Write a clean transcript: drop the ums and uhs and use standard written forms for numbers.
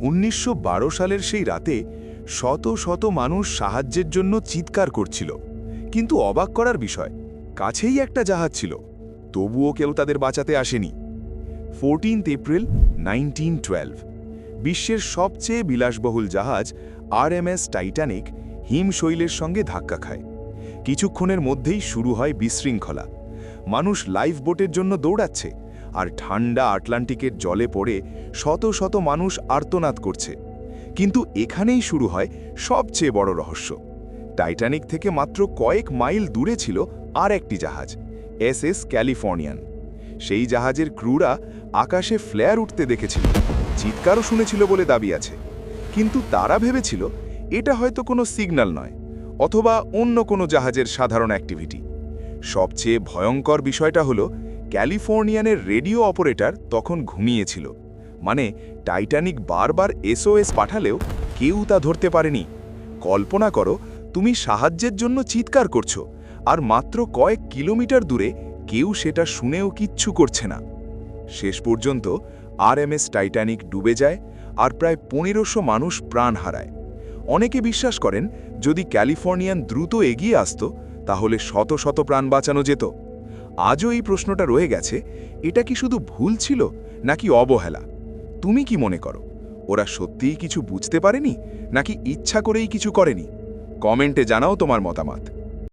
1912 সালের সেই রাতে শত শত মানুষ সাহায্যের জন্য চিৎকার করছিল, কিন্তু অবাক করার বিষয়, কাছেই একটা জাহাজ ছিল, তবুও কেউ তাদের বাঁচাতে আসেনি। 14 এপ্রিল 1912 বিশ্বের সবচেয়ে বিলাসবহুল জাহাজ আরএমএস টাইটানিক হিমশৈলের সঙ্গে ধাক্কা খায়। কিছুক্ষণের মধ্যেই শুরু হয় বিশৃঙ্খলা। মানুষ লাইফ বোটের জন্য দৌড়াচ্ছে, আর ঠান্ডা আটলান্টিকের জলে পড়ে শত শত মানুষ আর্তনাদ করছে। কিন্তু এখানেই শুরু হয় সবচেয়ে বড় রহস্য। টাইটানিক থেকে মাত্র কয়েক মাইল দূরে ছিল আর একটি জাহাজ, এসএস ক্যালিফোর্নিয়ান। সেই জাহাজের ক্রুরা আকাশে ফ্লেয়ার উঠতে দেখেছিল, চিৎকারও শুনেছিল বলে দাবি আছে। কিন্তু তারা ভেবেছিল এটা হয়তো কোনো সিগন্যাল নয়, অথবা অন্য কোনো জাহাজের সাধারণ অ্যাক্টিভিটি। সবচেয়ে ভয়ঙ্কর বিষয়টা হলো, ক্যালিফোর্নিয়ানের রেডিও অপারেটর তখন ঘুমিয়েছিল। মানে টাইটানিক বারবার এসওএস পাঠালেও কেউ তা ধরতে পারেনি। কল্পনা করো, তুমি সাহায্যের জন্য চিৎকার করছো, আর মাত্র কয়েক কিলোমিটার দূরে কেউ সেটা শুনেও কিচ্ছু করছে না। শেষ পর্যন্ত আরএমএস টাইটানিক ডুবে যায়, আর প্রায় 1500 মানুষ প্রাণ হারায়। অনেকে বিশ্বাস করেন, যদি ক্যালিফোর্নিয়ান দ্রুত এগিয়ে আসত, তাহলে শত শত প্রাণ বাঁচানো যেত। আজও এই প্রশ্নটা রয়ে গেছে, এটা কি শুধু ভুল ছিল নাকি অবহেলা? তুমি কি মনে করো, ওরা সত্যিই কিছু বুঝতে পারেনি, নাকি ইচ্ছা করেই কিছু করেনি? কমেন্টে জানাও তোমার মতামত।